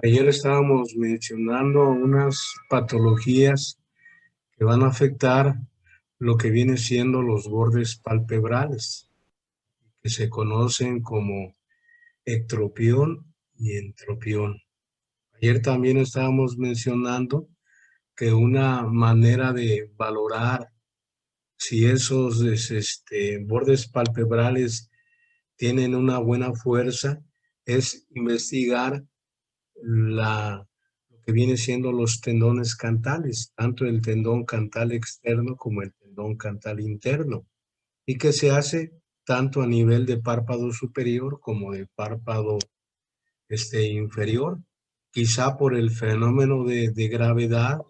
Ayer estábamos mencionando unas patologías que van a afectar lo que viene siendo los bordes palpebrales, que se conocen como ectropión y entropión. Ayer también estábamos mencionando que una manera de valorar si esos bordes palpebrales tienen una buena fuerza es investigar lo que viene siendo los tendones cantales, tanto el tendón cantal externo como el tendón cantal interno, y que se hace tanto a nivel de párpado superior como de párpado inferior. Quizá por el fenómeno de gravedad,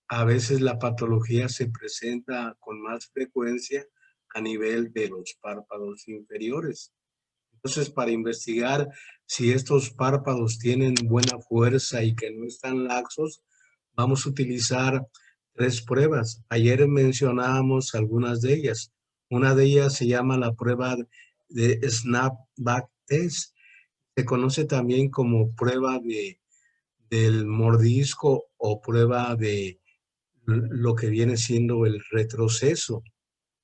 a veces la patología se presenta con más frecuencia a nivel de los párpados inferiores. Entonces, para investigar si estos párpados tienen buena fuerza y que no están laxos, vamos a utilizar tres pruebas. Ayer mencionábamos algunas de ellas. Una de ellas se llama la prueba de Snapback Test. Se conoce también como prueba del mordisco o prueba de lo que viene siendo el retroceso.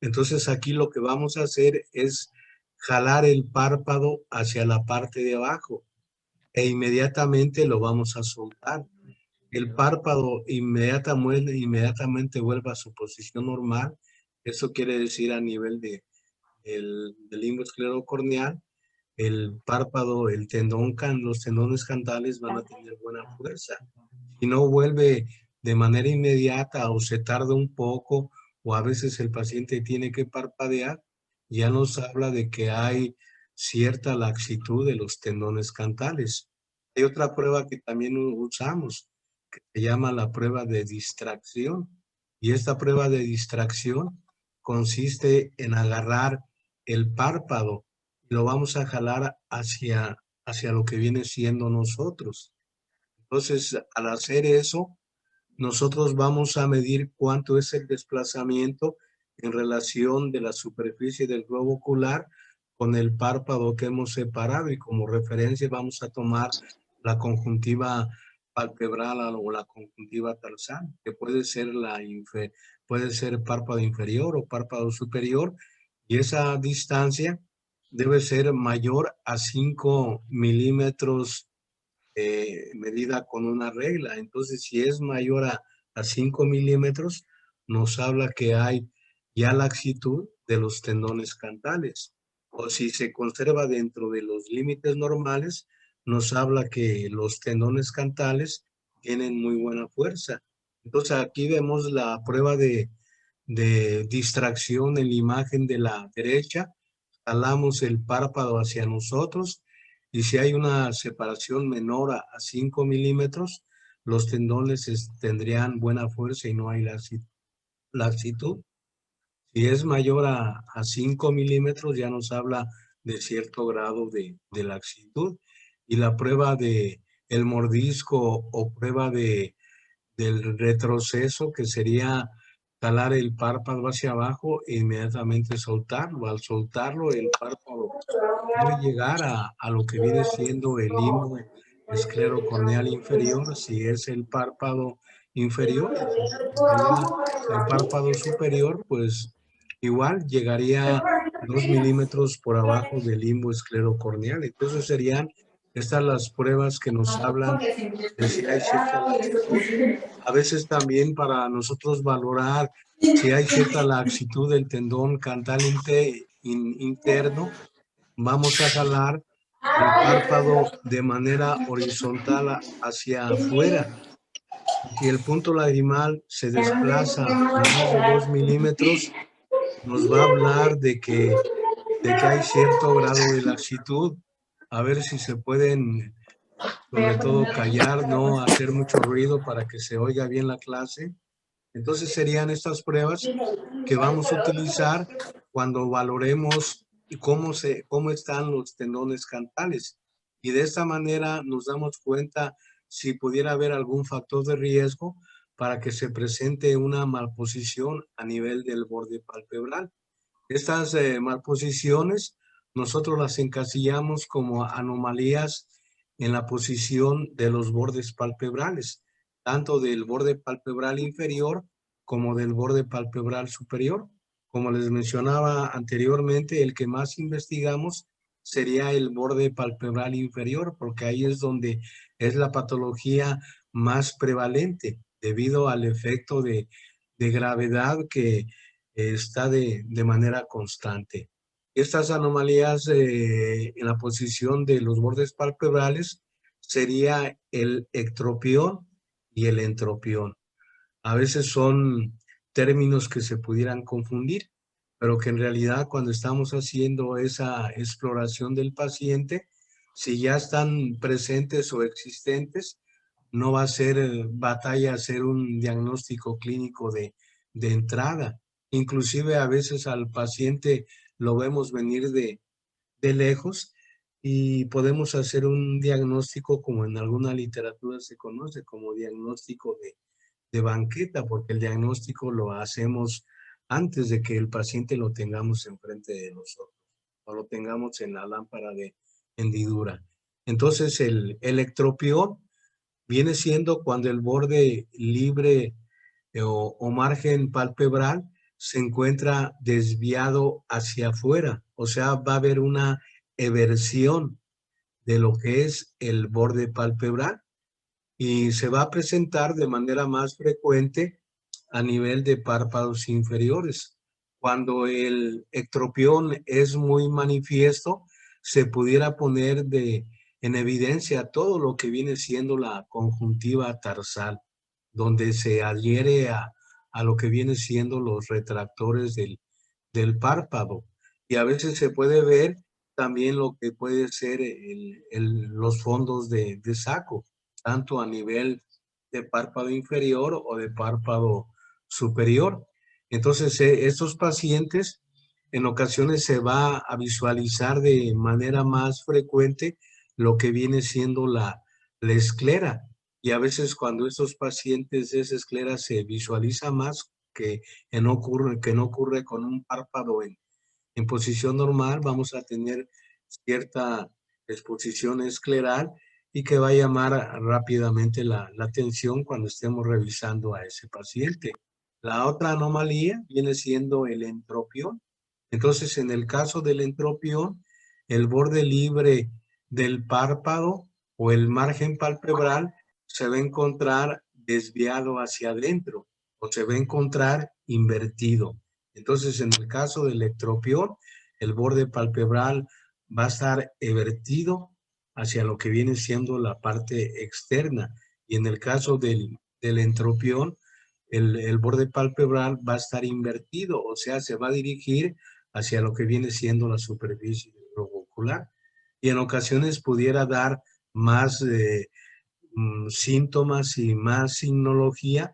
Entonces aquí lo que vamos a hacer es jalar el párpado hacia la parte de abajo e inmediatamente lo vamos a soltar. El párpado inmediatamente vuelve a su posición normal. Eso quiere decir a nivel del limbo esclerocorneal, el párpado, los tendones cantales van a tener buena fuerza. Si no vuelve de manera inmediata o se tarda un poco o a veces el paciente tiene que parpadear, ya nos habla de que hay cierta laxitud de los tendones cantales. Hay otra prueba que también usamos, que se llama la prueba de distracción. Y esta prueba de distracción consiste en agarrar el párpado y lo vamos a jalar hacia lo que viene siendo nosotros. Entonces, al hacer eso, nosotros vamos a medir cuánto es el desplazamiento en relación de la superficie del globo ocular con el párpado que hemos separado, y como referencia vamos a tomar la conjuntiva palpebral o la conjuntiva tarsal, que puede ser párpado inferior o párpado superior, y esa distancia debe ser mayor a 5 milímetros medida con una regla. Entonces, si es mayor a 5 milímetros, nos habla que hay ya laxitud de los tendones cantales. O si se conserva dentro de los límites normales, nos habla que los tendones cantales tienen muy buena fuerza. Entonces, aquí vemos la prueba de distracción en la imagen de la derecha. Jalamos el párpado hacia nosotros y si hay una separación menor a 5 milímetros, los tendones tendrían buena fuerza y no hay laxitud. Si es mayor a 5 milímetros, ya nos habla de cierto grado de laxitud. Y la prueba de el mordisco o prueba del retroceso, que sería jalar el párpado hacia abajo e inmediatamente soltarlo. Al soltarlo, el párpado debe llegar a lo que viene siendo el limbo esclerocorneal inferior, si es el párpado inferior. Si sería el párpado superior, pues igual llegaría 2 milímetros por abajo del limbo esclerocorneal. Entonces serían estas las pruebas que nos hablan de si hay cierta laxitud. A veces también para nosotros valorar si hay cierta laxitud del tendón cantal interno, vamos a jalar el párpado de manera horizontal hacia afuera. Si el punto lagrimal se desplaza más de 2 milímetros, nos va a hablar de que hay cierto grado de laxitud. A ver si se pueden, sobre todo, callar, no hacer mucho ruido para que se oiga bien la clase. Entonces serían estas pruebas que vamos a utilizar cuando valoremos cómo están los tendones cantales. Y de esta manera nos damos cuenta si pudiera haber algún factor de riesgo para que se presente una malposición a nivel del borde palpebral. Estas malposiciones nosotros las encasillamos como anomalías en la posición de los bordes palpebrales, tanto del borde palpebral inferior como del borde palpebral superior. Como les mencionaba anteriormente, el que más investigamos sería el borde palpebral inferior, porque ahí es donde es la patología más prevalente debido al efecto de gravedad que está de manera constante. Estas anomalías en la posición de los bordes palpebrales sería el ectropión y el entropión. A veces son términos que se pudieran confundir, pero que en realidad cuando estamos haciendo esa exploración del paciente, si ya están presentes o existentes, no va a ser batalla hacer un diagnóstico clínico de entrada. Inclusive a veces al paciente lo vemos venir de lejos y podemos hacer un diagnóstico como en alguna literatura se conoce como diagnóstico de banqueta, porque el diagnóstico lo hacemos antes de que el paciente lo tengamos enfrente de nosotros o lo tengamos en la lámpara de hendidura. Entonces el ectropión viene siendo cuando el borde libre o margen palpebral se encuentra desviado hacia afuera, o sea, va a haber una eversión de lo que es el borde palpebral y se va a presentar de manera más frecuente a nivel de párpados inferiores. Cuando el ectropión es muy manifiesto, se pudiera poner en evidencia todo lo que viene siendo la conjuntiva tarsal, donde se adhiere a lo que viene siendo los retractores del párpado. Y a veces se puede ver también lo que puede ser los fondos de saco, tanto a nivel de párpado inferior o de párpado superior. Entonces, estos pacientes en ocasiones se va a visualizar de manera más frecuente lo que viene siendo la esclera. Y a veces cuando estos pacientes de esa esclera se visualiza más que no ocurre con un párpado en posición normal, vamos a tener cierta exposición escleral y que va a llamar rápidamente la atención cuando estemos revisando a ese paciente. La otra anomalía viene siendo el entropión. Entonces, en el caso del entropión, el borde libre del párpado o el margen palpebral se va a encontrar desviado hacia adentro o se va a encontrar invertido. Entonces, en el caso del ectropión, el borde palpebral va a estar evertido hacia lo que viene siendo la parte externa. Y en el caso del entropión, el borde palpebral va a estar invertido, o sea, se va a dirigir hacia lo que viene siendo la superficie del globo ocular. Y en ocasiones pudiera dar más síntomas y más signología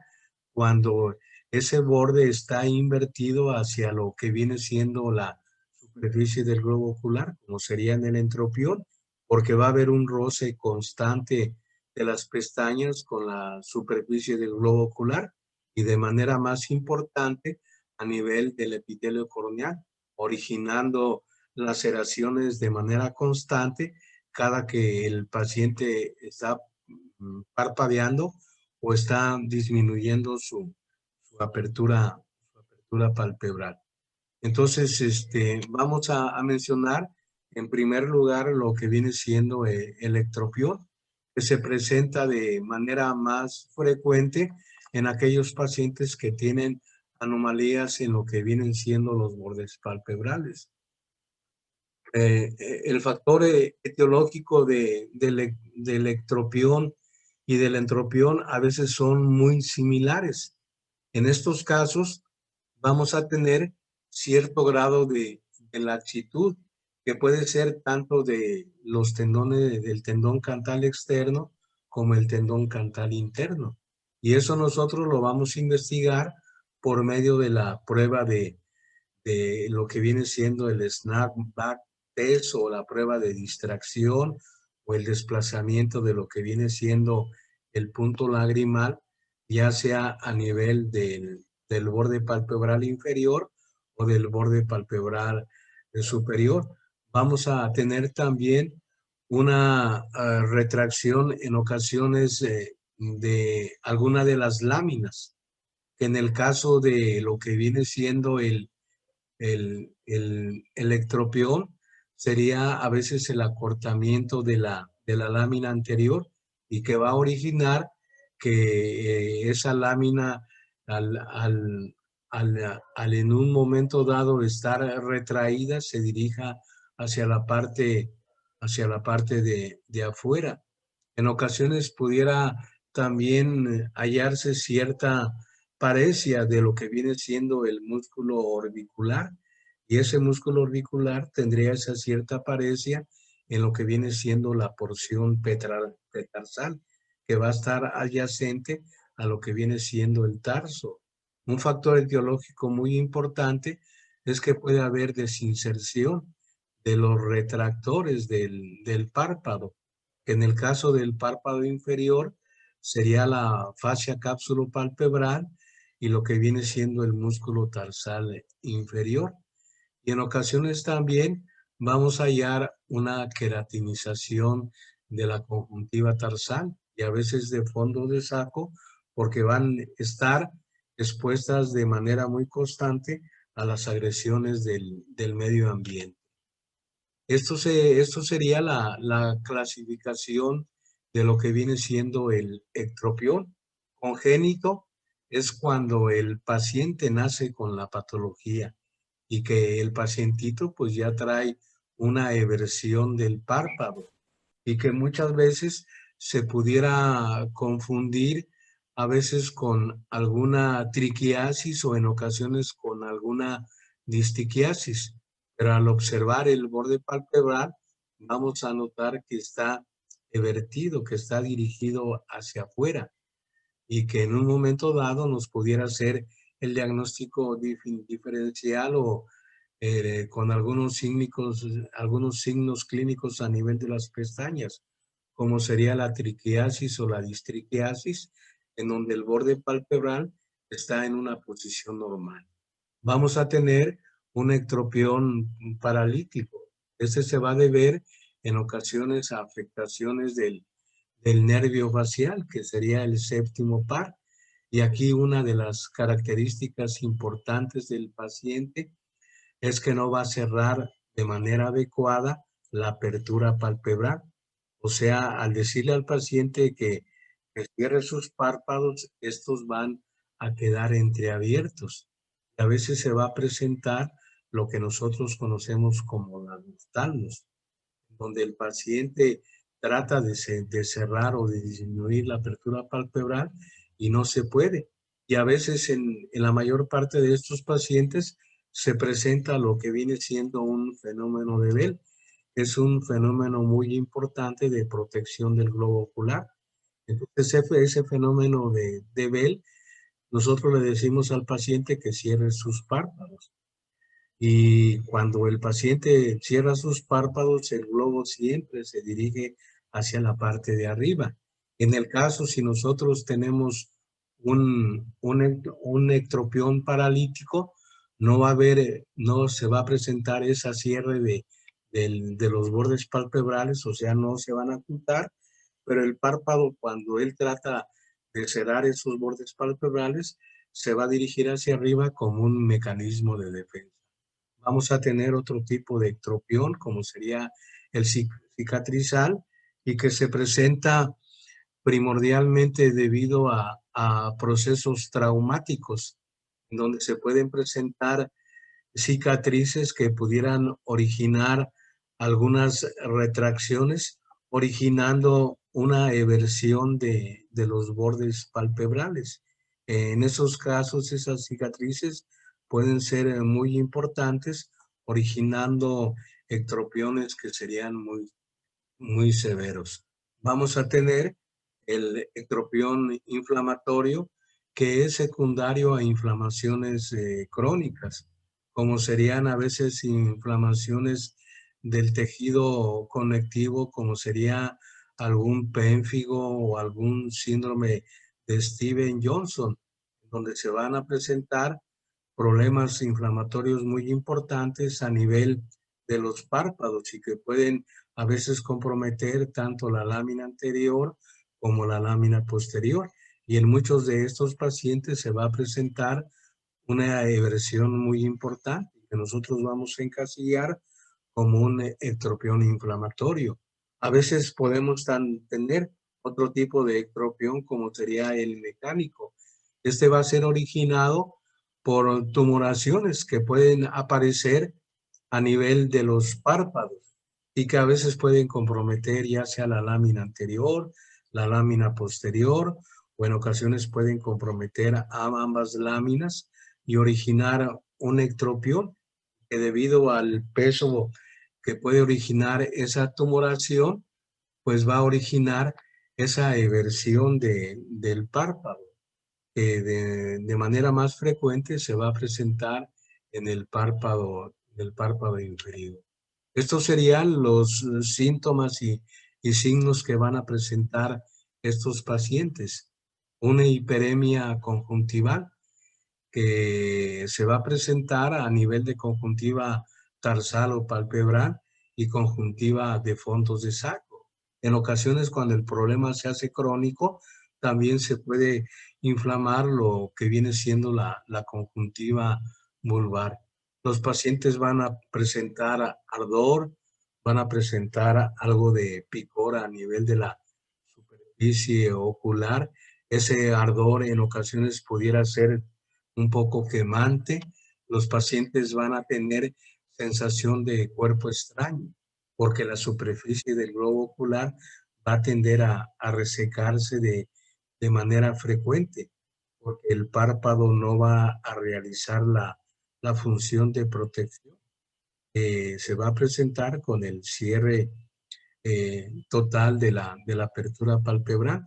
cuando ese borde está invertido hacia lo que viene siendo la superficie del globo ocular, como sería en el entropión, porque va a haber un roce constante de las pestañas con la superficie del globo ocular y de manera más importante a nivel del epitelio corneal, originando laceraciones de manera constante cada que el paciente está parpadeando o está disminuyendo su apertura palpebral. Entonces, vamos a mencionar en primer lugar lo que viene siendo el ectropión, que se presenta de manera más frecuente en aquellos pacientes que tienen anomalías en lo que vienen siendo los bordes palpebrales. El factor etiológico del ectropión y del entropión a veces son muy similares. En estos casos vamos a tener cierto grado de laxitud que puede ser tanto de los tendones del tendón cantal externo como el tendón cantal interno. Y eso nosotros lo vamos a investigar por medio de la prueba de lo que viene siendo el snapback test o la prueba de distracción o el desplazamiento de lo que viene siendo el punto lagrimal, ya sea a nivel del borde palpebral inferior o del borde palpebral superior. Vamos a tener también una retracción en ocasiones de alguna de las láminas, que en el caso de lo que viene siendo el electropeón, sería a veces el acortamiento de la lámina anterior y que va a originar que esa lámina al, al, al en un momento dado estar retraída se dirija hacia hacia la parte de afuera. En ocasiones pudiera también hallarse cierta parecia de lo que viene siendo el músculo orbicular, y ese músculo orbicular tendría esa cierta parecia en lo que viene siendo la porción petarsal, que va a estar adyacente a lo que viene siendo el tarso. Un factor etiológico muy importante es que puede haber desinserción de los retractores del párpado, que en el caso del párpado inferior sería la fascia cápsulo-palpebral y lo que viene siendo el músculo tarsal inferior. Y en ocasiones también vamos a hallar una queratinización de la conjuntiva tarsal y a veces de fondo de saco, porque van a estar expuestas de manera muy constante a las agresiones del medio ambiente. Esto sería la clasificación de lo que viene siendo el ectropión. Congénito es cuando el paciente nace con la patología y que el pacientito pues ya trae una eversión del párpado y que muchas veces se pudiera confundir a veces con alguna triquiasis o en ocasiones con alguna distiquiasis. Pero al observar el borde palpebral vamos a notar que está evertido, que está dirigido hacia afuera y que en un momento dado nos pudiera hacer el diagnóstico diferencial o con algunos signos clínicos a nivel de las pestañas, como sería la triquiasis o la distriquiasis, en donde el borde palpebral está en una posición normal. Vamos a tener un ectropión paralítico. Este se va a deber en ocasiones a afectaciones del nervio facial, que sería el séptimo par. Y aquí una de las características importantes del paciente es que no va a cerrar de manera adecuada la apertura palpebral. O sea, al decirle al paciente que cierre sus párpados, estos van a quedar entreabiertos. Y a veces se va a presentar lo que nosotros conocemos como la noctalmos, donde el paciente trata de cerrar o de disminuir la apertura palpebral y no se puede. Y a veces en la mayor parte de estos pacientes se presenta lo que viene siendo un fenómeno de Bell. Es un fenómeno muy importante de protección del globo ocular. Entonces, ese fenómeno de Bell, nosotros le decimos al paciente que cierre sus párpados. Y cuando el paciente cierra sus párpados, el globo siempre se dirige hacia la parte de arriba. En el caso, si nosotros tenemos un ectropión paralítico, no va a haber, no se va a presentar esa cierre de los bordes palpebrales, o sea, no se van a ocultar, pero el párpado, cuando él trata de cerrar esos bordes palpebrales, se va a dirigir hacia arriba como un mecanismo de defensa. Vamos a tener otro tipo de ectropión, como sería el cicatrizal, y que se presenta primordialmente debido a procesos traumáticos, donde se pueden presentar cicatrices que pudieran originar algunas retracciones, originando una eversión de los bordes palpebrales. En esos casos, esas cicatrices pueden ser muy importantes, originando ectropiones que serían muy severos. Vamos a tener el ectropión inflamatorio, que es secundario a inflamaciones crónicas, como serían a veces inflamaciones del tejido conectivo, como sería algún pénfigo o algún síndrome de Steven Johnson, donde se van a presentar problemas inflamatorios muy importantes a nivel de los párpados y que pueden a veces comprometer tanto la lámina anterior como la lámina posterior. Y en muchos de estos pacientes se va a presentar una eversión muy importante que nosotros vamos a encasillar como un ectropión inflamatorio. A veces podemos tener otro tipo de ectropión como sería el mecánico. Este va a ser originado por tumoraciones que pueden aparecer a nivel de los párpados y que a veces pueden comprometer ya sea la lámina anterior, la lámina posterior, o en ocasiones pueden comprometer a ambas láminas y originar un ectropión que debido al peso que puede originar esa tumoración, pues va a originar esa eversión del párpado, que de manera más frecuente se va a presentar en el párpado inferior. Estos serían los síntomas y signos que van a presentar estos pacientes. Una hiperemia conjuntival que se va a presentar a nivel de conjuntiva tarsal o palpebral y conjuntiva de fondos de saco. En ocasiones, cuando el problema se hace crónico, también se puede inflamar lo que viene siendo la conjuntiva vulvar. Los pacientes van a presentar ardor, van a presentar algo de picor a nivel de la superficie ocular. Ese ardor en ocasiones pudiera ser un poco quemante. Los pacientes van a tener sensación de cuerpo extraño, porque la superficie del globo ocular va a tender a resecarse de manera frecuente, porque el párpado no va a realizar la función de protección. Se va a presentar con el cierre total de la apertura palpebral.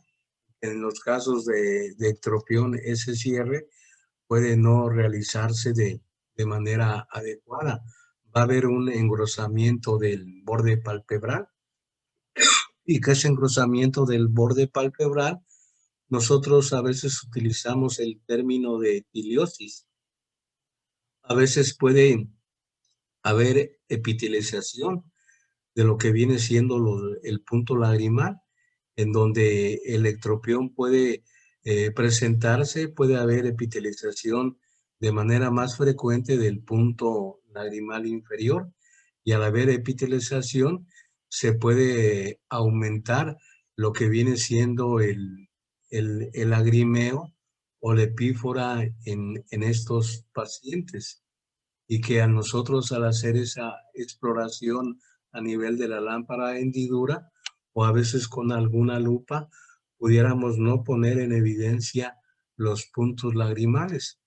En los casos de ectropión, ese cierre puede no realizarse de manera adecuada. Va a haber un engrosamiento del borde palpebral y que ese engrosamiento del borde palpebral, nosotros a veces utilizamos el término de epiliosis. A veces puede haber epitelización de lo que viene siendo el punto lagrimal, en donde el ectropión puede presentarse, puede haber epitelización de manera más frecuente del punto lagrimal inferior, y al haber epitelización se puede aumentar lo que viene siendo el lagrimeo o la epífora en estos pacientes, y que a nosotros al hacer esa exploración a nivel de la lámpara de hendidura o a veces con alguna lupa, pudiéramos no poner en evidencia los puntos lagrimales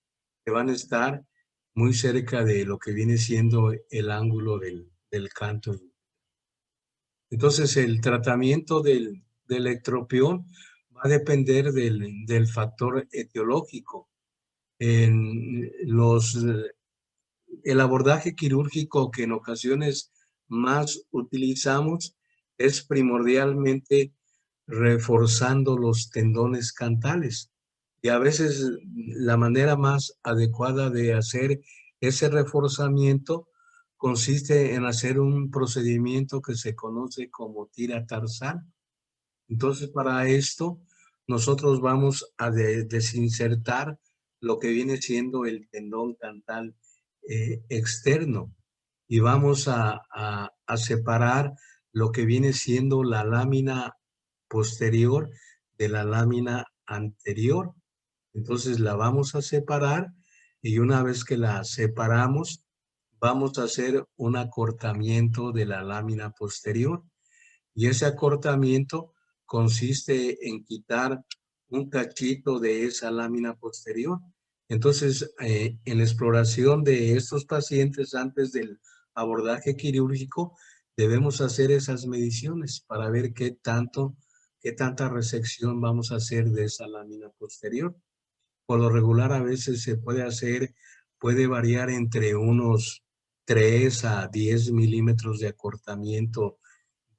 que van a estar muy cerca de lo que viene siendo el ángulo del canto. Entonces el tratamiento del ectropión va a depender del factor etiológico. En el abordaje quirúrgico que en ocasiones más utilizamos es primordialmente reforzando los tendones cantales. Y a veces la manera más adecuada de hacer ese reforzamiento consiste en hacer un procedimiento que se conoce como tira tarsal. Entonces, para esto, nosotros vamos a desinsertar lo que viene siendo el tendón cantal externo y vamos a separar lo que viene siendo la lámina posterior de la lámina anterior. Entonces, la vamos a separar y una vez que la separamos, vamos a hacer un acortamiento de la lámina posterior. Y ese acortamiento consiste en quitar un cachito de esa lámina posterior. Entonces, en la exploración de estos pacientes antes del abordaje quirúrgico, debemos hacer esas mediciones para ver qué tanta resección vamos a hacer de esa lámina posterior. Por lo regular, a veces puede variar entre unos 3 a 10 milímetros de acortamiento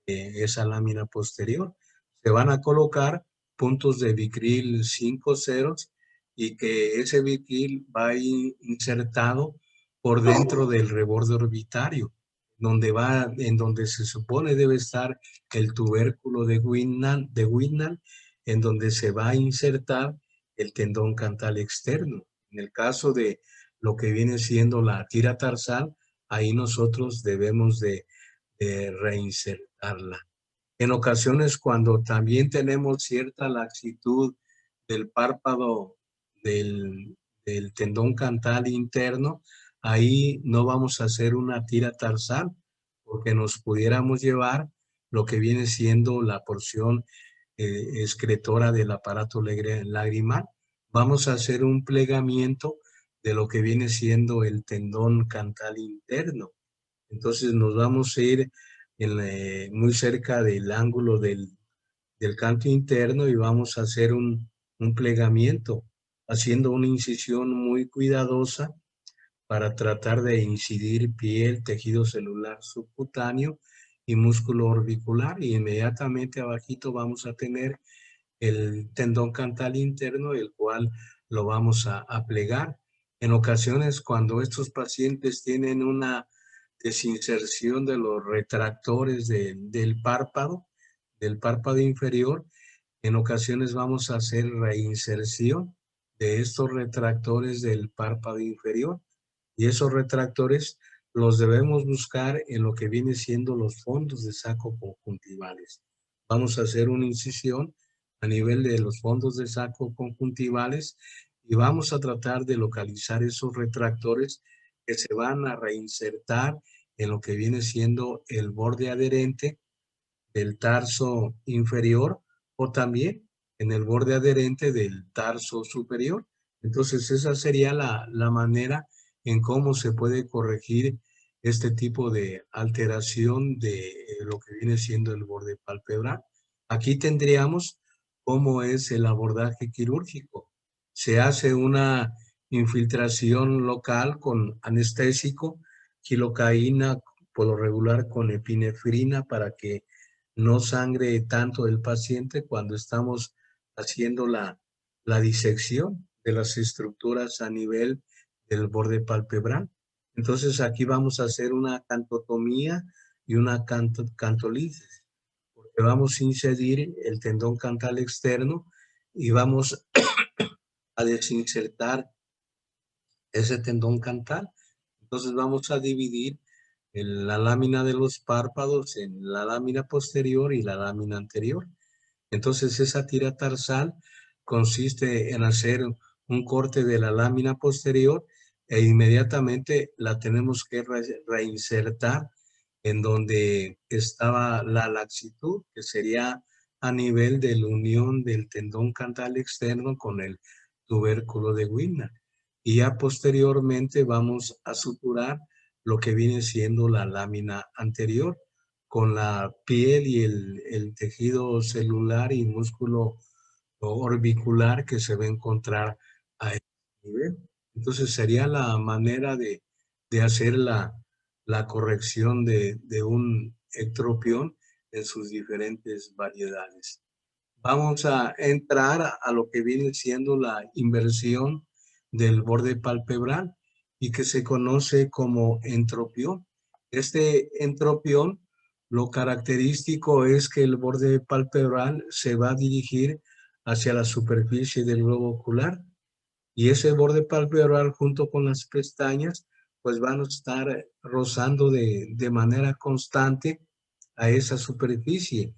esa lámina posterior. Se van a colocar puntos de Vicryl 5 ceros y que ese Vicryl va insertado por dentro del reborde orbitario. en donde se supone debe estar el tubérculo de Whitnall, en donde se va a insertar el tendón cantal externo. En el caso de lo que viene siendo la tira tarsal, ahí nosotros debemos de reinsertarla. En ocasiones, cuando también tenemos cierta laxitud del párpado del tendón cantal interno, ahí no vamos a hacer una tira tarsal, porque nos pudiéramos llevar lo que viene siendo la porción excretora del aparato lagrimal. Vamos a hacer un plegamiento de lo que viene siendo el tendón cantal interno. Entonces nos vamos a ir muy cerca del ángulo del canto interno y vamos a hacer un plegamiento, haciendo una incisión muy cuidadosa para tratar de incidir piel, tejido celular subcutáneo y músculo orbicular, y inmediatamente abajito vamos a tener el tendón cantal interno, el cual lo vamos a plegar. En ocasiones, cuando estos pacientes tienen una desinserción de los retractores del párpado inferior, en ocasiones vamos a hacer reinserción de estos retractores del párpado inferior, y esos retractores los debemos buscar en lo que viene siendo los fondos de saco conjuntivales. Vamos a hacer una incisión a nivel de los fondos de saco conjuntivales y vamos a tratar de localizar esos retractores que se van a reinsertar en lo que viene siendo el borde adherente del tarso inferior o también en el borde adherente del tarso superior. Entonces esa sería la manera en cómo se puede corregir este tipo de alteración de lo que viene siendo el borde palpebral. Aquí tendríamos cómo es el abordaje quirúrgico. Se hace una infiltración local con anestésico, xilocaína, por lo regular con epinefrina, para que no sangre tanto el paciente cuando estamos haciendo la disección de las estructuras a nivel del borde palpebral. Entonces aquí vamos a hacer una cantotomía y una cantolisis, porque vamos a incidir el tendón cantal externo y vamos a desinsertar ese tendón cantal. Entonces vamos a dividir la lámina de los párpados en la lámina posterior y la lámina anterior. Entonces esa tira tarsal consiste en hacer un corte de la lámina posterior e inmediatamente la tenemos que reinsertar en donde estaba la laxitud, que sería a nivel de la unión del tendón cantal externo con el tubérculo de Whitnall. Y ya posteriormente vamos a suturar lo que viene siendo la lámina anterior con la piel y el tejido celular y músculo orbicular que se va a encontrar a este nivel. Entonces sería la manera de hacer la corrección de un ectropión en sus diferentes variedades. Vamos a entrar a lo que viene siendo la inversión del borde palpebral y que se conoce como entropión. Este entropión, lo característico es que el borde palpebral se va a dirigir hacia la superficie del globo ocular y ese borde palpebral junto con las pestañas pues van a estar rozando de manera constante a esa superficie.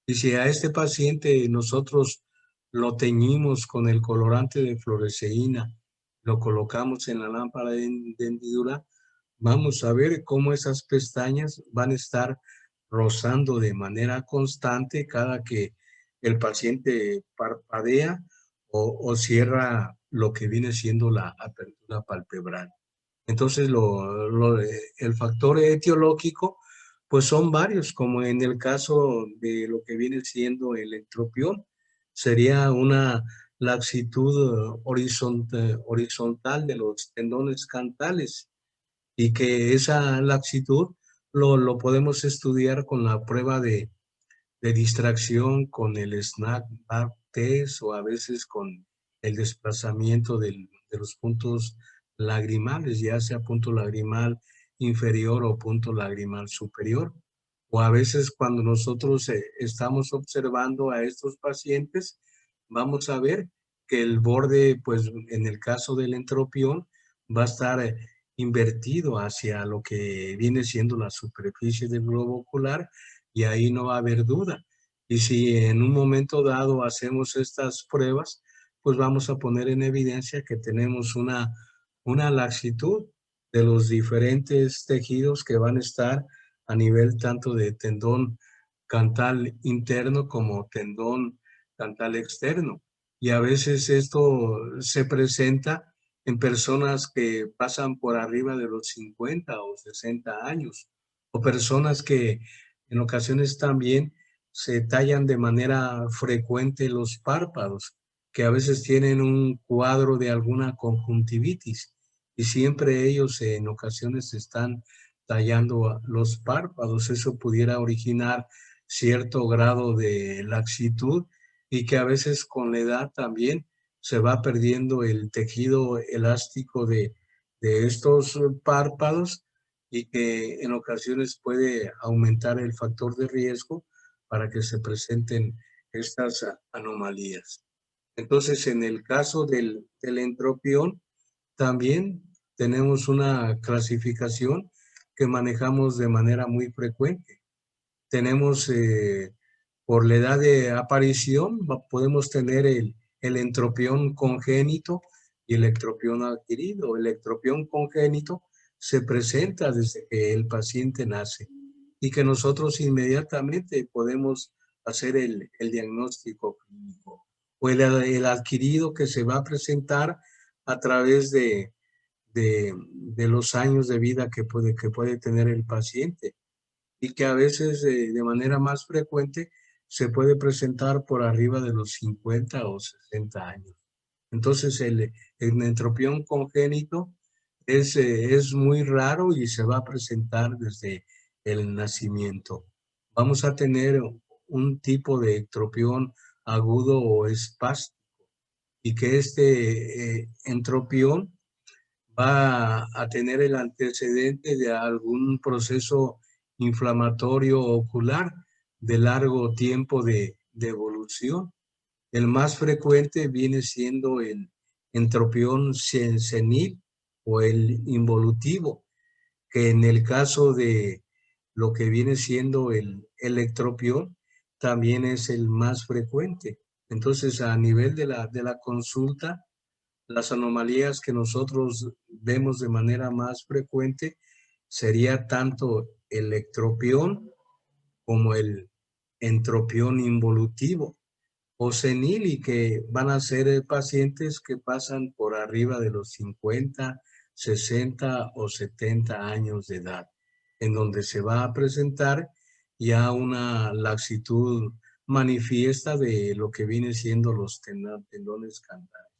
Y si a este paciente nosotros lo teñimos con el colorante de fluoresceína, lo colocamos en la lámpara de hendidura, vamos a ver cómo esas pestañas van a estar rozando de manera constante cada que el paciente parpadea o cierra lo que viene siendo la apertura palpebral. Entonces, el factor etiológico, pues son varios, como en el caso de lo que viene siendo el entropión, sería una laxitud horizontal de los tendones cantales y que esa laxitud lo podemos estudiar con la prueba de distracción, con el snap back test o a veces con el desplazamiento de los puntos lagrimales, ya sea punto lagrimal inferior o punto lagrimal superior. O a veces cuando nosotros estamos observando a estos pacientes, vamos a ver que el borde, pues en el caso del entropión, va a estar invertido hacia lo que viene siendo la superficie del globo ocular y ahí no va a haber duda. Y si en un momento dado hacemos estas pruebas, pues vamos a poner en evidencia que tenemos una laxitud de los diferentes tejidos que van a estar a nivel tanto de tendón cantal interno como tendón cantal externo. Y a veces esto se presenta en personas que pasan por arriba de los 50 o 60 años, o personas que en ocasiones también se tallan de manera frecuente los párpados, que a veces tienen un cuadro de alguna conjuntivitis y siempre ellos en ocasiones están tallando los párpados. Eso pudiera originar cierto grado de laxitud y que a veces con la edad también se va perdiendo el tejido elástico de estos párpados y que en ocasiones puede aumentar el factor de riesgo para que se presenten estas anomalías. Entonces, en el caso del entropión, también tenemos una clasificación que manejamos de manera muy frecuente. Tenemos, por la edad de aparición, podemos tener el entropión congénito y el entropión adquirido. El entropión congénito se presenta desde que el paciente nace y que nosotros inmediatamente podemos hacer el diagnóstico clínico. O el adquirido que se va a presentar a través de los años de vida que puede tener el paciente y que a veces de manera más frecuente se puede presentar por arriba de los 50 o 60 años. Entonces el entropión congénito es muy raro y se va a presentar desde el nacimiento. Vamos a tener un tipo de entropión agudo o espástico y que este entropión va a tener el antecedente de algún proceso inflamatorio ocular de largo tiempo de evolución. El más frecuente viene siendo el entropión senil o el involutivo, que en el caso de lo que viene siendo el electropión, también es el más frecuente. Entonces, a nivel de la consulta, las anomalías que nosotros vemos de manera más frecuente sería tanto el ectropión como el entropión involutivo o senil y que van a ser pacientes que pasan por arriba de los 50, 60 o 70 años de edad, en donde se va a presentar ya una laxitud manifiesta de lo que viene siendo los tendones cantales,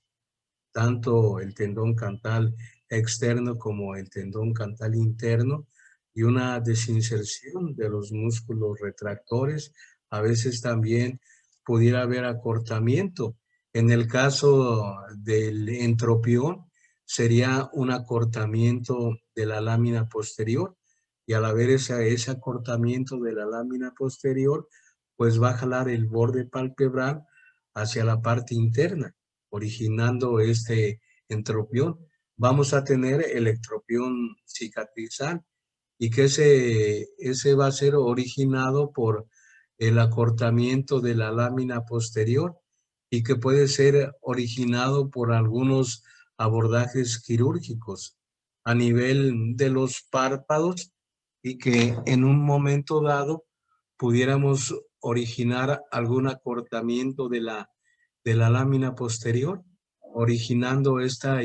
tanto el tendón cantal externo como el tendón cantal interno, y una desinserción de los músculos retractores. A veces también pudiera haber acortamiento. En el caso del entropión, sería un acortamiento de la lámina posterior, y al haber ese acortamiento de la lámina posterior, pues va a jalar el borde palpebral hacia la parte interna, originando este entropión. Vamos a tener el entropión cicatrizal y que ese va a ser originado por el acortamiento de la lámina posterior y que puede ser originado por algunos abordajes quirúrgicos a nivel de los párpados y que en un momento dado pudiéramos originar algún acortamiento de la lámina posterior, originando esta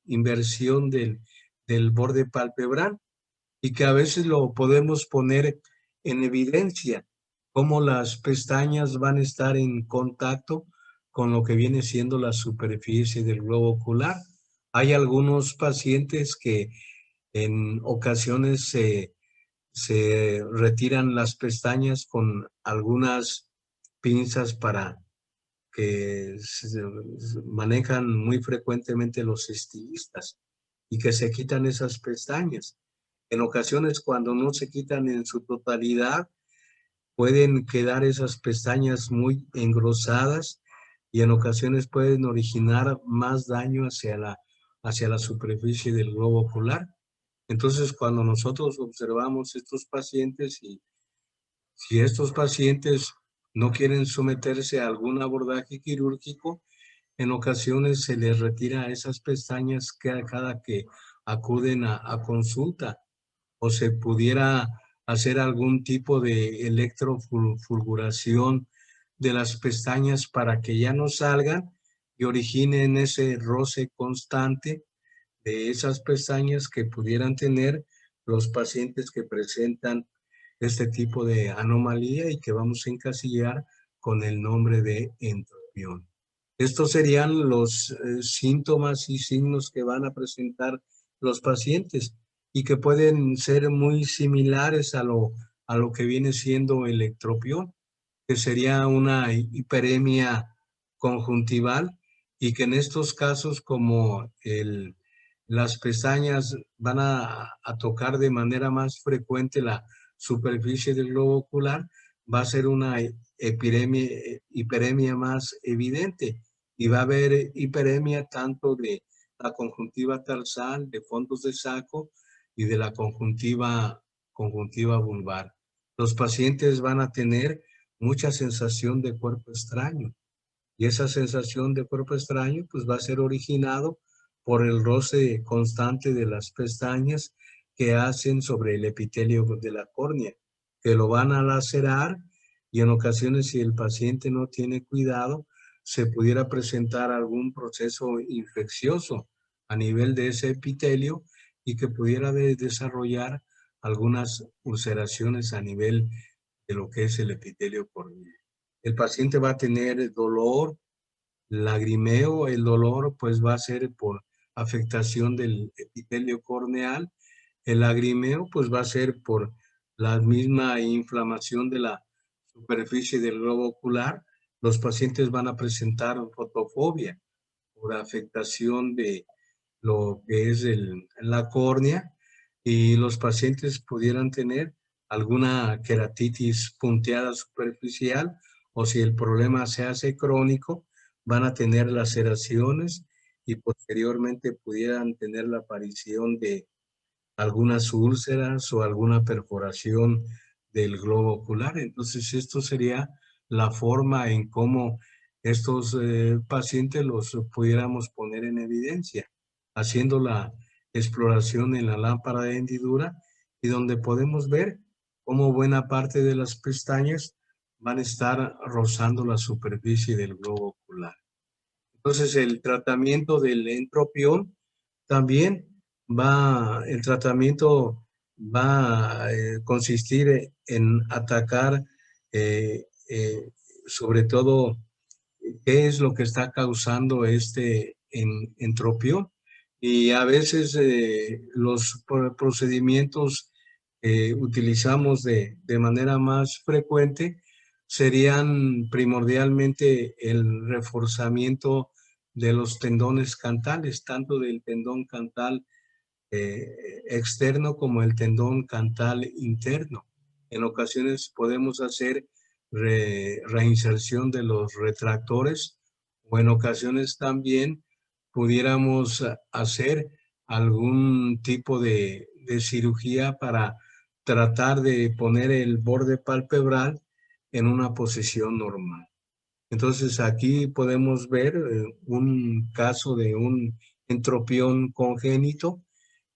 inversión del borde palpebral y que a veces lo podemos poner en evidencia, cómo las pestañas van a estar en contacto con lo que viene siendo la superficie del globo ocular. Hay algunos pacientes que en ocasiones se retiran las pestañas con algunas pinzas para que se manejan muy frecuentemente los estilistas y que se quitan esas pestañas. En ocasiones, cuando no se quitan en su totalidad, pueden quedar esas pestañas muy engrosadas y en ocasiones pueden originar más daño hacia la superficie del globo ocular. Entonces, cuando nosotros observamos estos pacientes y si estos pacientes no quieren someterse a algún abordaje quirúrgico, en ocasiones se les retira esas pestañas cada que acuden a consulta o se pudiera hacer algún tipo de electrofulguración de las pestañas para que ya no salgan y originen ese roce constante de esas pestañas que pudieran tener los pacientes que presentan este tipo de anomalía y que vamos a encasillar con el nombre de entropión. Estos serían los síntomas y signos que van a presentar los pacientes y que pueden ser muy similares a lo que viene siendo el ectropión, que sería una hiperemia conjuntival y que en estos casos como las pestañas van a tocar de manera más frecuente la superficie del globo ocular, va a ser una hiperemia más evidente y va a haber hiperemia tanto de la conjuntiva tarsal, de fondos de saco y de la conjuntiva vulvar. Los pacientes van a tener mucha sensación de cuerpo extraño y esa sensación de cuerpo extraño pues va a ser originado por el roce constante de las pestañas que hacen sobre el epitelio de la córnea, que lo van a lacerar y en ocasiones si el paciente no tiene cuidado, se pudiera presentar algún proceso infeccioso a nivel de ese epitelio y que pudiera desarrollar algunas ulceraciones a nivel de lo que es el epitelio corneal. El paciente va a tener dolor, lagrimeo, el dolor pues va a ser por afectación del epitelio corneal, el lagrimeo pues va a ser por la misma inflamación de la superficie del globo ocular. Los pacientes van a presentar fotofobia por afectación de lo que es la córnea y los pacientes pudieran tener alguna queratitis punteada superficial o si el problema se hace crónico, van a tener laceraciones y posteriormente pudieran tener la aparición de algunas úlceras o alguna perforación del globo ocular. Entonces, esto sería la forma en cómo estos pacientes los pudiéramos poner en evidencia, haciendo la exploración en la lámpara de hendidura y donde podemos ver cómo buena parte de las pestañas van a estar rozando la superficie del globo ocular. Entonces, el tratamiento del entropión también el tratamiento va a consistir en atacar eh, eh, sobre todo qué es lo que está causando este entropión. Y a veces los procedimientos que utilizamos de manera más frecuente serían primordialmente el reforzamiento de los tendones cantales, tanto del tendón cantal externo como el tendón cantal interno. En ocasiones podemos hacer reinserción de los retractores o en ocasiones también pudiéramos hacer algún tipo de cirugía para tratar de poner el borde palpebral en una posición normal. Entonces aquí podemos ver un caso de un entropión congénito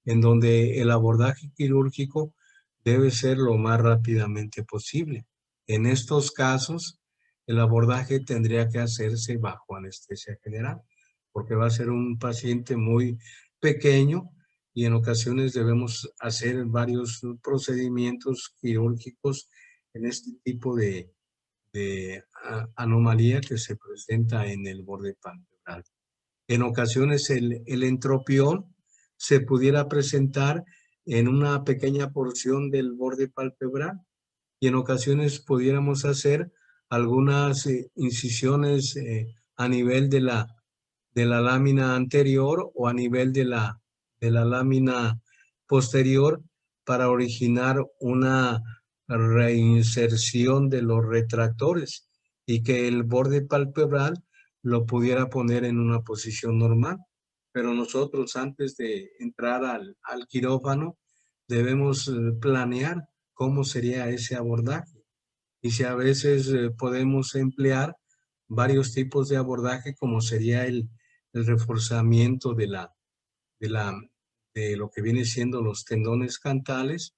en donde el abordaje quirúrgico debe ser lo más rápidamente posible. En estos casos, el abordaje tendría que hacerse bajo anestesia general, porque va a ser un paciente muy pequeño y en ocasiones debemos hacer varios procedimientos quirúrgicos en este tipo de anomalía que se presenta en el borde palpebral. En ocasiones el entropión se pudiera presentar en una pequeña porción del borde palpebral y en ocasiones pudiéramos hacer algunas incisiones a nivel de la lámina anterior o a nivel de la lámina posterior para originar una reinserción de los retractores y que el borde palpebral lo pudiera poner en una posición normal. Pero nosotros antes de entrar al quirófano debemos planear cómo sería ese abordaje. Y si a veces podemos emplear varios tipos de abordaje, como sería el reforzamiento de, la, de lo que viene siendo los tendones cantales,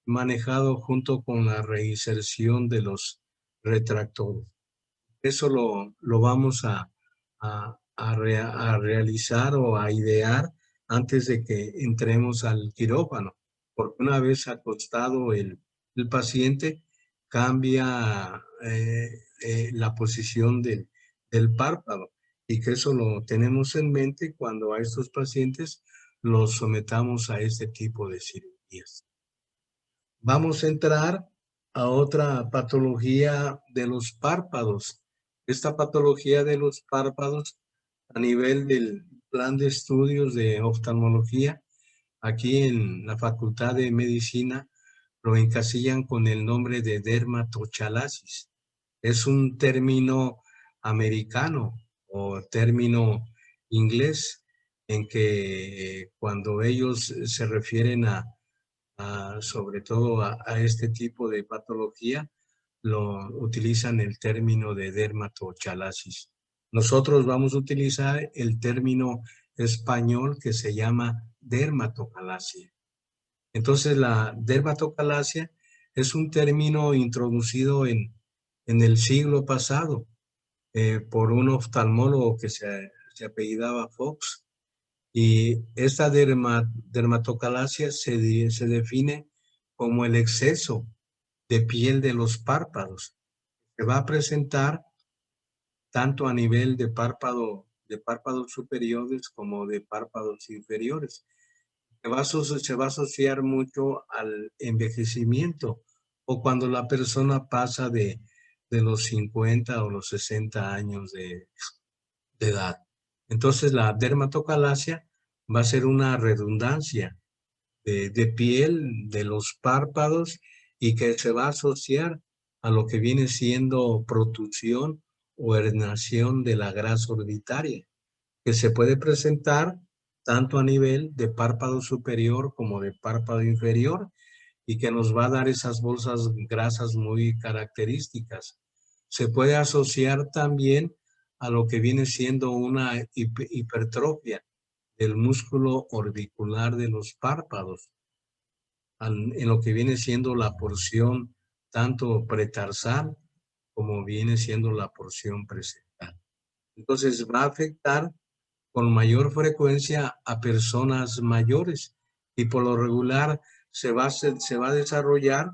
manejado junto con la reinserción de los retractores. Eso lo vamos a realizar o a idear antes de que entremos al quirófano, porque una vez acostado el paciente, cambia la posición del párpado y que eso lo tenemos en mente cuando a estos pacientes los sometamos a este tipo de cirugías. Vamos a entrar a otra patología de los párpados. Esta patología de los párpados a nivel del plan de estudios de oftalmología, aquí en la Facultad de Medicina, lo encasillan con el nombre de dermatochalasis. Es un término americano o término inglés en que cuando ellos se refieren sobre todo a este tipo de patología, lo utilizan el término de dermatochalasis. Nosotros vamos a utilizar el término español que se llama dermatocalasia. Entonces, la dermatocalasia es un término introducido en el siglo pasado por un oftalmólogo que se apellidaba Fox. Y esta dermatocalasia se define como el exceso de piel de los párpados. Se va a presentar tanto a nivel de párpados superiores como de párpados inferiores. Se va a asociar mucho al envejecimiento o cuando la persona pasa de los 50 o los 60 años de edad. Entonces la dermatocalasia va a ser una redundancia de piel de los párpados y que se va a asociar a lo que viene siendo protrusión o herniación de la grasa orbitaria, que se puede presentar tanto a nivel de párpado superior como de párpado inferior y que nos va a dar esas bolsas grasas muy características. Se puede asociar también a lo que viene siendo una hipertrofia del músculo orbicular de los párpados, en lo que viene siendo la porción tanto pretarsal como viene siendo la porción presentral. Entonces va a afectar con mayor frecuencia a personas mayores y por lo regular se va a desarrollar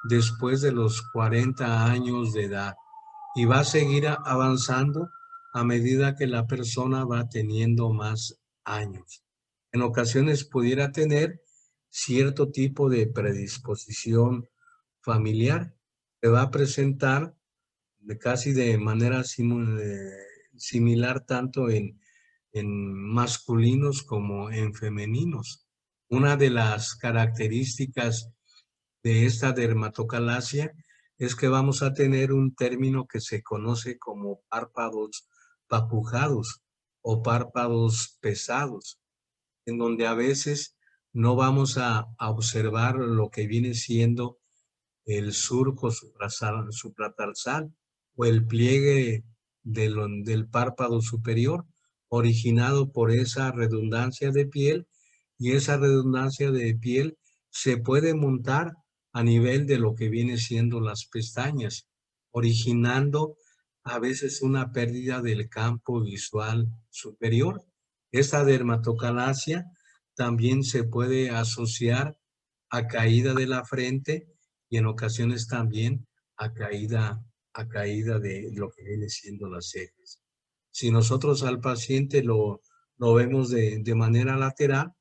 después de los 40 años de edad y va a seguir avanzando a medida que la persona va teniendo más años. En ocasiones pudiera tener cierto tipo de predisposición familiar que va a presentar casi de manera similar tanto en masculinos como en femeninos. Una de las características de esta dermatocalasia es que vamos a tener un término que se conoce como párpados papujados o párpados pesados, en donde a veces no vamos a observar lo que viene siendo el surco supratarsal o el pliegue del párpado superior, originado por esa redundancia de piel, y esa redundancia de piel se puede montar a nivel de lo que viene siendo las pestañas, originando a veces una pérdida del campo visual superior. Esta dermatocalasia también se puede asociar a caída de la frente y en ocasiones también a caída de lo que viene siendo las cejas. Si nosotros al paciente lo vemos de manera lateral,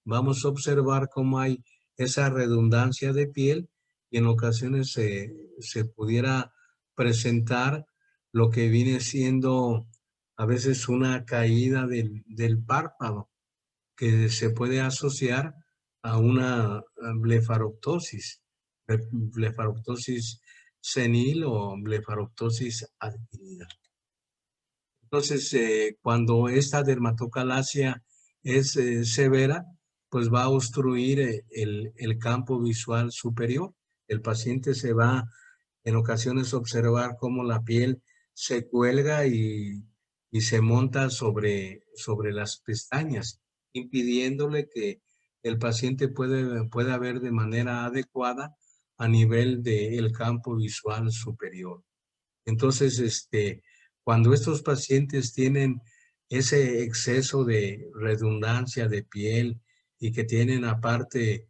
vamos a observar cómo hay esa redundancia de piel y en ocasiones se pudiera presentar lo que viene siendo a veces una caída del párpado. que se puede asociar a una blefaroptosis, blefaroptosis senil o blefaroptosis adquirida. Entonces, cuando esta dermatocalasia es severa, pues va a obstruir el campo visual superior. El paciente se va en ocasiones a observar cómo la piel se cuelga y se monta sobre las pestañas, impidiéndole que el paciente pueda ver de manera adecuada a nivel del campo visual superior. Entonces, cuando estos pacientes tienen ese exceso de redundancia de piel y que tienen aparte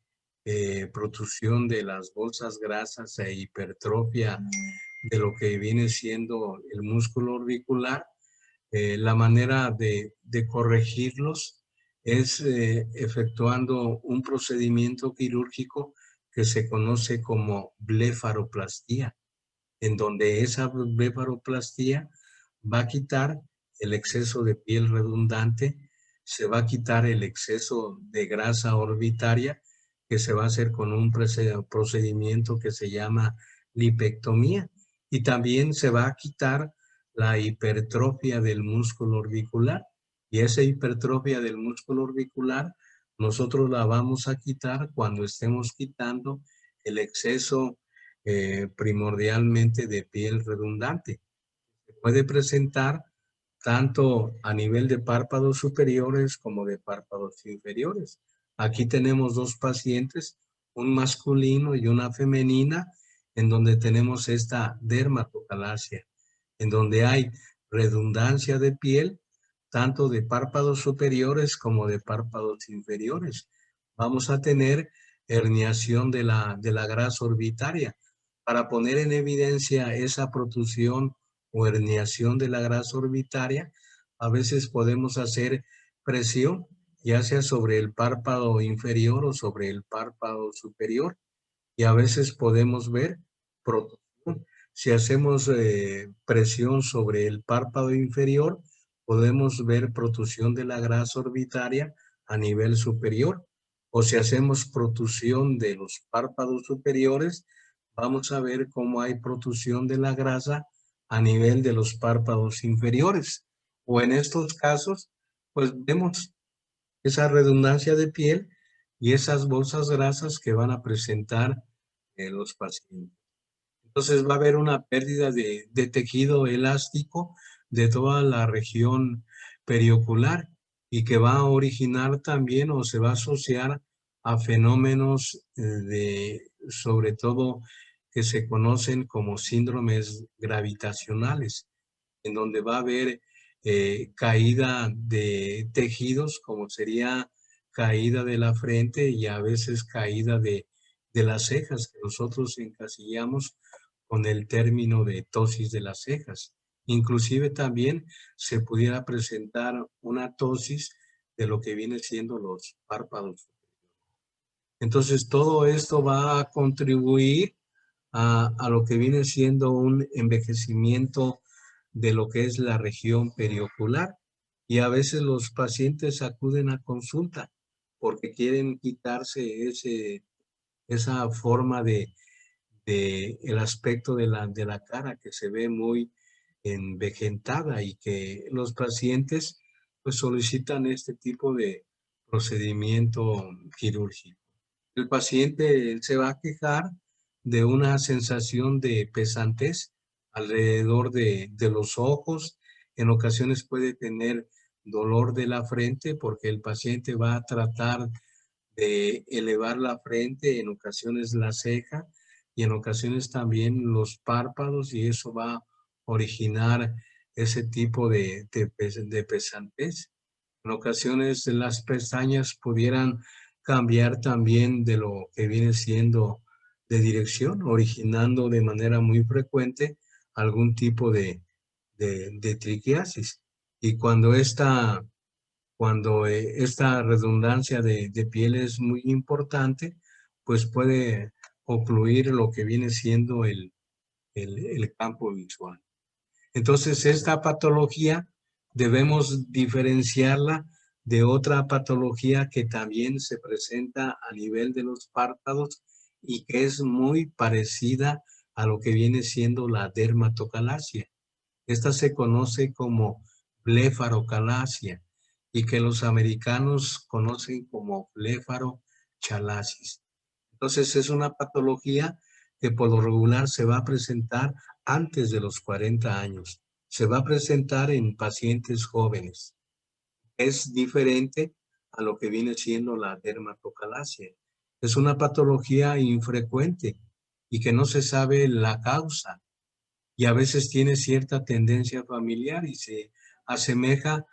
protrusión de las bolsas grasas e hipertrofia de lo que viene siendo el músculo orbicular, la manera de corregirlos es efectuando un procedimiento quirúrgico que se conoce como blefaroplastía, en donde esa blefaroplastía va a quitar el exceso de piel redundante, se va a quitar el exceso de grasa orbitaria, que se va a hacer con un procedimiento que se llama lipectomía, y también se va a quitar la hipertrofia del músculo orbicular, y esa hipertrofia del músculo orbicular nosotros la vamos a quitar cuando estemos quitando el exceso primordialmente de piel redundante. Se puede presentar tanto a nivel de párpados superiores como de párpados inferiores. Aquí tenemos dos pacientes, un masculino y una femenina, en donde tenemos esta dermatocalasia, en donde hay redundancia de piel, tanto de párpados superiores como de párpados inferiores. Vamos a tener herniación de la grasa orbitaria. Para poner en evidencia esa protrusión o herniación de la grasa orbitaria, a veces podemos hacer presión, ya sea sobre el párpado inferior o sobre el párpado superior, y a veces podemos ver protrusión. Si hacemos presión sobre el párpado inferior, podemos ver protrusión de la grasa orbitaria a nivel superior. O si hacemos protrusión de los párpados superiores, vamos a ver cómo hay protrusión de la grasa a nivel de los párpados inferiores. O en estos casos, pues vemos esa redundancia de piel y esas bolsas grasas que van a presentar los pacientes. Entonces va a haber una pérdida de tejido elástico de toda la región periocular y que va a originar también o se va a asociar a fenómenos sobre todo, que se conocen como síndromes gravitacionales, en donde va a haber caída de tejidos, como sería caída de la frente y a veces caída de las cejas, que nosotros encasillamos con el término de ptosis de las cejas. Inclusive también se pudiera presentar una ptosis de lo que viene siendo los párpados. Entonces todo esto va a contribuir a lo que viene siendo un envejecimiento de lo que es la región periocular, y a veces los pacientes acuden a consulta porque quieren quitarse esa forma de el aspecto de la cara que se ve muy envejentada, y que los pacientes pues solicitan este tipo de procedimiento quirúrgico. El paciente se va a quejar de una sensación de pesantez alrededor de los ojos. En ocasiones puede tener dolor de la frente porque el paciente va a tratar de elevar la frente, en ocasiones la ceja y en ocasiones también los párpados, y eso va a originar ese tipo de pesantez. En ocasiones las pestañas pudieran cambiar también de lo que viene siendo de dirección, originando de manera muy frecuente algún tipo de triquiasis. Y cuando esta redundancia de piel es muy importante, pues puede ocluir lo que viene siendo el campo visual. Entonces, esta patología debemos diferenciarla de otra patología que también se presenta a nivel de los párpados y que es muy parecida a lo que viene siendo la dermatocalasia. Esta se conoce como blefarocalasia y que los americanos conocen como blefarochalasis. Entonces es una patología que por lo regular se va a presentar antes de los 40 años. Se va a presentar en pacientes jóvenes. Es diferente a lo que viene siendo la dermatocalasia. Es una patología infrecuente y que no se sabe la causa y a veces tiene cierta tendencia familiar y se asemeja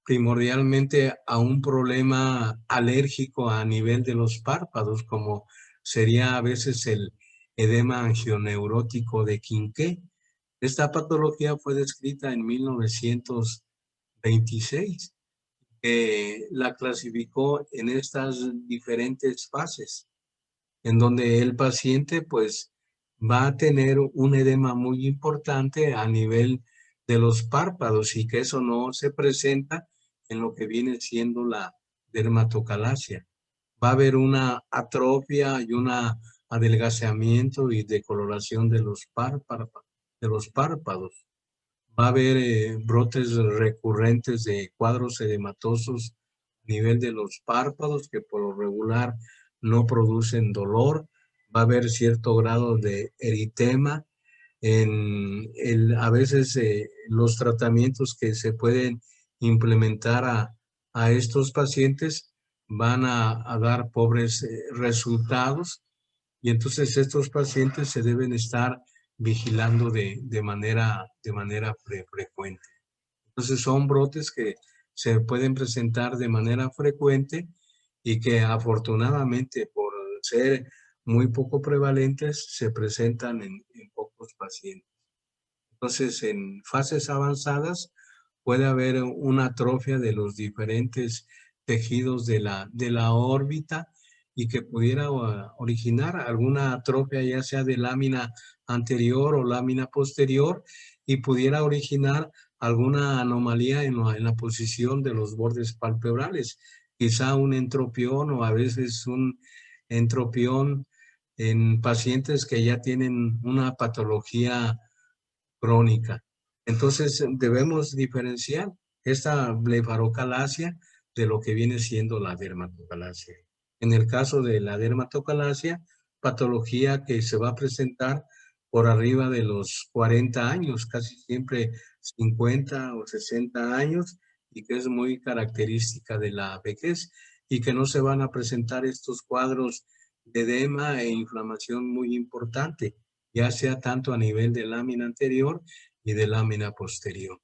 primordialmente a un problema alérgico a nivel de los párpados, como sería a veces el edema angioneurótico de Quinqué. Esta patología fue descrita en 1926. La clasificó en estas diferentes fases, en donde el paciente pues va a tener un edema muy importante a nivel de los párpados y que eso no se presenta en lo que viene siendo la dermatocalasia. Va a haber una atrofia y un adelgazamiento y decoloración de los párpados. Va a haber brotes recurrentes de cuadros edematosos a nivel de los párpados que por lo regular no producen dolor. Va a haber cierto grado de eritema. A veces los tratamientos que se pueden implementar a estos pacientes van a dar pobres resultados y entonces estos pacientes se deben estar vigilando de manera frecuente. Entonces son brotes que se pueden presentar de manera frecuente y que afortunadamente por ser muy poco prevalentes se presentan en pocos pacientes. Entonces en fases avanzadas puede haber una atrofia de los diferentes tejidos de la órbita y que pudiera originar alguna atrofia ya sea de lámina anterior o lámina posterior y pudiera originar alguna anomalía en la posición de los bordes palpebrales, quizá un entropión o a veces un entropión en pacientes que ya tienen una patología crónica. Entonces debemos diferenciar esta blefarocalasia de lo que viene siendo la dermatocalasia. En el caso de la dermatocalasia, patología que se va a presentar por arriba de los 40 años, casi siempre 50 o 60 años, y que es muy característica de la vejez, y que no se van a presentar estos cuadros de edema e inflamación muy importante, ya sea tanto a nivel de lámina anterior y de lámina posterior.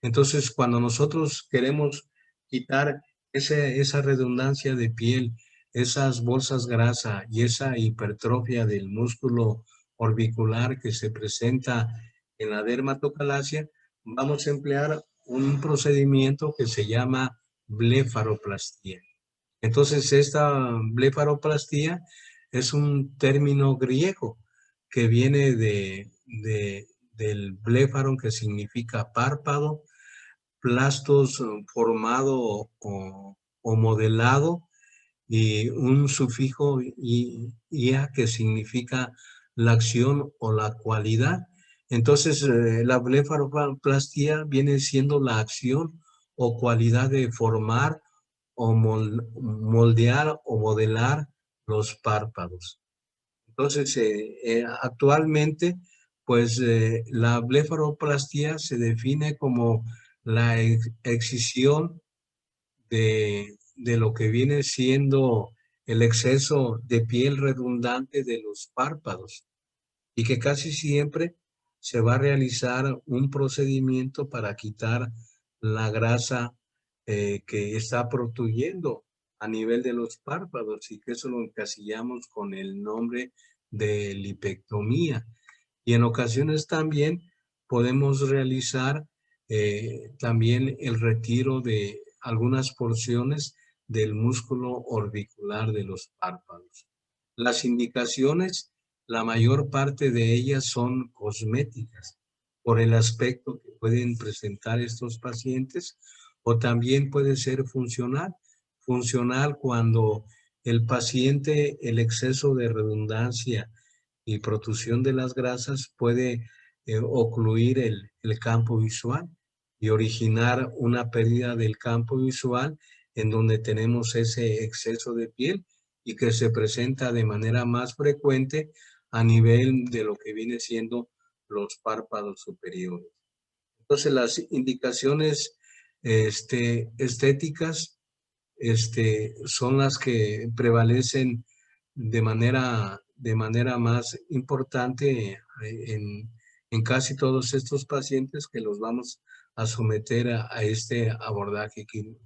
Entonces, cuando nosotros queremos quitar esa redundancia de piel, esas bolsas grasa y esa hipertrofia del músculo orbicular que se presenta en la dermatocalasia, vamos a emplear un procedimiento que se llama blefaroplastia. Entonces, esta blefaroplastia es un término griego que viene del bléfaron, que significa párpado, plastos formado o modelado, y un sufijo ia que significa la acción o la cualidad. Entonces, la blefaroplastia viene siendo la acción o cualidad de formar o moldear o modelar los párpados. Entonces, actualmente, pues la blefaroplastia se define como la excisión de lo que viene siendo el exceso de piel redundante de los párpados y que casi siempre se va a realizar un procedimiento para quitar la grasa que está protuyendo a nivel de los párpados y que eso lo encasillamos con el nombre de lipectomía. Y en ocasiones también podemos realizar también el retiro de algunas porciones del músculo orbicular de los párpados. Las indicaciones, la mayor parte de ellas son cosméticas por el aspecto que pueden presentar estos pacientes o también puede ser funcional. Funcional cuando el paciente, el exceso de redundancia y protrusión de las grasas puede ocluir el campo visual y originar una pérdida del campo visual en donde tenemos ese exceso de piel y que se presenta de manera más frecuente a nivel de lo que viene siendo los párpados superiores. Entonces, las indicaciones estéticas son las que prevalecen de manera más importante en casi todos estos pacientes que los vamos a someter a este abordaje quirúrgico.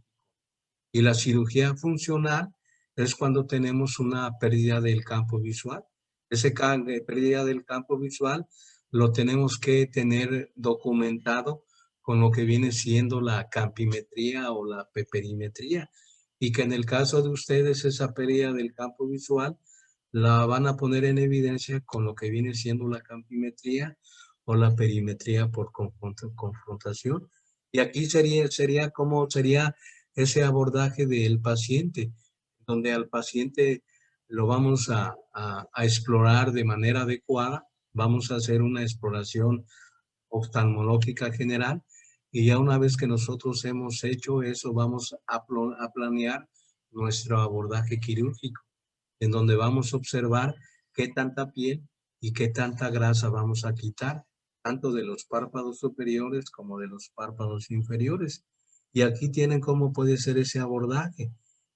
Y la cirugía funcional es cuando tenemos una pérdida del campo visual. Pérdida del campo visual lo tenemos que tener documentado con lo que viene siendo la campimetría o la peperimetría. Y que en el caso de ustedes esa pérdida del campo visual la van a poner en evidencia con lo que viene siendo la campimetría o la perimetría por confrontación. Y aquí sería como sería ese abordaje del paciente, donde al paciente lo vamos a explorar de manera adecuada, vamos a hacer una exploración oftalmológica general y ya una vez que nosotros hemos hecho eso, vamos a planear nuestro abordaje quirúrgico, en donde vamos a observar qué tanta piel y qué tanta grasa vamos a quitar, tanto de los párpados superiores como de los párpados inferiores. Y aquí tienen cómo puede ser ese abordaje,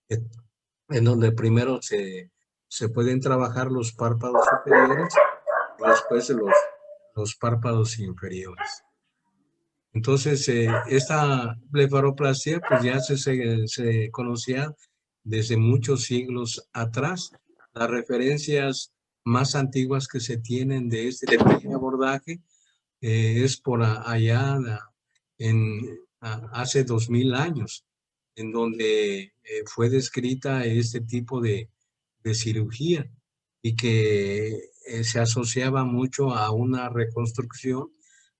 en donde primero se pueden trabajar los párpados superiores y después los párpados inferiores. Entonces, esta blefaroplastia pues ya se conocía desde muchos siglos atrás. Las referencias más antiguas que se tienen de este tipo de abordaje es por allá hace 2000 años, en donde fue descrita este tipo de cirugía y que se asociaba mucho a una reconstrucción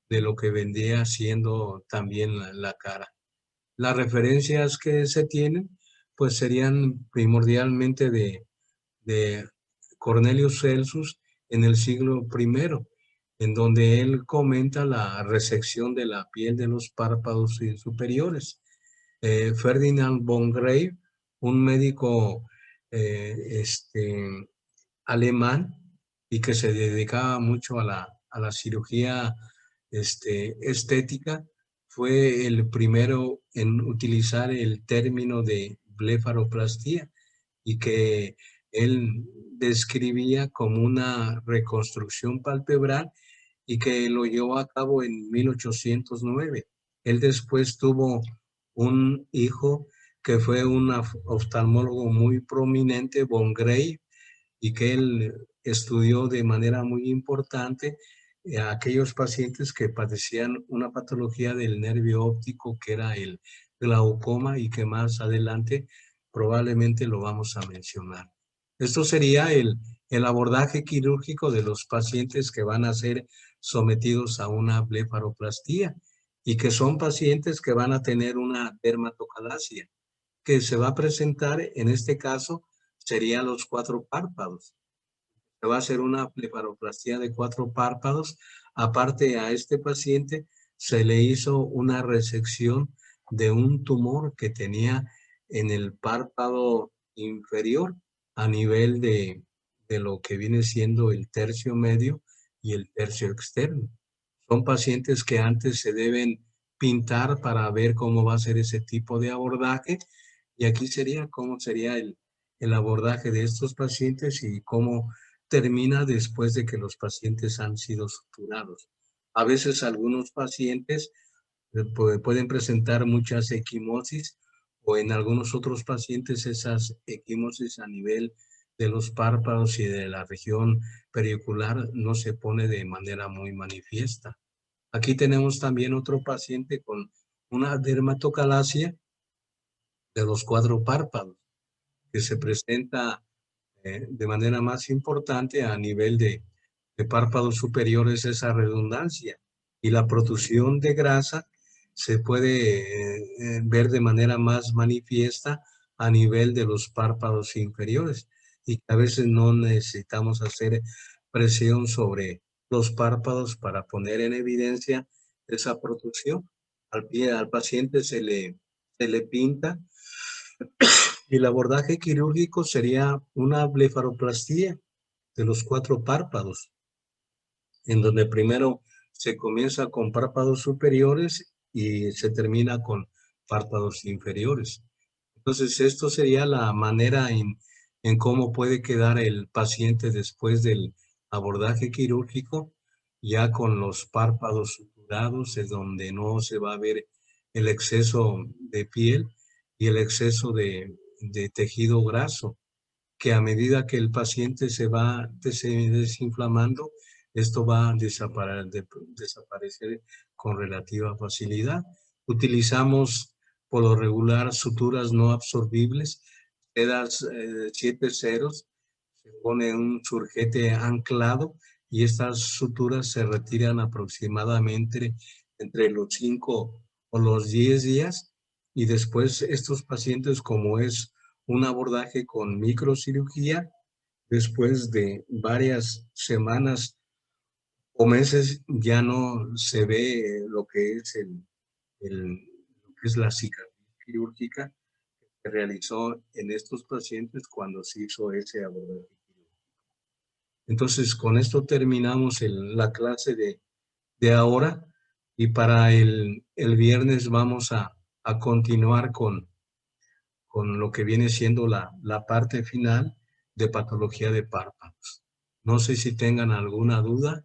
de lo que vendría siendo también la cara. Las referencias que se tienen, pues serían primordialmente de Cornelius Celsus en el siglo I, en donde él comenta la resección de la piel de los párpados superiores. Ferdinand von Grave, un médico alemán y que se dedicaba mucho a la cirugía estética, fue el primero en utilizar el término de blefaroplastia y que él describía como una reconstrucción palpebral y que lo llevó a cabo en 1809. Él después tuvo un hijo que fue un oftalmólogo muy prominente, von Grey, y que él estudió de manera muy importante a aquellos pacientes que padecían una patología del nervio óptico que era el glaucoma y que más adelante probablemente lo vamos a mencionar. Esto sería el abordaje quirúrgico de los pacientes que van a ser sometidos a una blefaroplastia y que son pacientes que van a tener una dermatocalasia que se va a presentar en este caso serían los 4 párpados. Se va a hacer una blefaroplastia de 4 párpados. Aparte a este paciente se le hizo una resección de un tumor que tenía en el párpado inferior a nivel de lo que viene siendo el tercio medio y el tercio externo. Son pacientes que antes se deben pintar para ver cómo va a ser ese tipo de abordaje. Y aquí sería cómo sería el abordaje de estos pacientes y cómo termina después de que los pacientes han sido suturados. A veces algunos pacientes pueden presentar muchas equimosis o en algunos otros pacientes esas equimosis a nivel de los párpados y de la región periocular no se pone de manera muy manifiesta. Aquí tenemos también otro paciente con una dermatocalasia de los 4 párpados que se presenta de manera más importante a nivel de párpados superiores esa redundancia y la protrusión de grasa se puede ver de manera más manifiesta a nivel de los párpados inferiores y a veces no necesitamos hacer presión sobre los párpados para poner en evidencia esa protrusión. Al paciente se le pinta y el abordaje quirúrgico sería una blefaroplastia de los 4 párpados, en donde primero se comienza con párpados superiores y se termina con párpados inferiores. Entonces, esto sería la manera en cómo puede quedar el paciente después del abordaje quirúrgico, ya con los párpados suturados, es donde no se va a ver el exceso de piel y el exceso de tejido graso, que a medida que el paciente se va desinflamando, esto va a desaparecer con relativa facilidad. Utilizamos por lo regular suturas no absorbibles, sedas 7 ceros, se pone un surjete anclado y estas suturas se retiran aproximadamente entre los 5 o los 10 días y después estos pacientes, como es un abordaje con microcirugía, después de varias semanas o meses ya no se ve lo que es lo que es la cicatriz quirúrgica que se realizó en estos pacientes cuando se hizo ese abordaje quirúrgico. Entonces, con esto terminamos la clase de ahora y para el viernes vamos a continuar con lo que viene siendo la parte final de patología de párpados. No sé si tengan alguna duda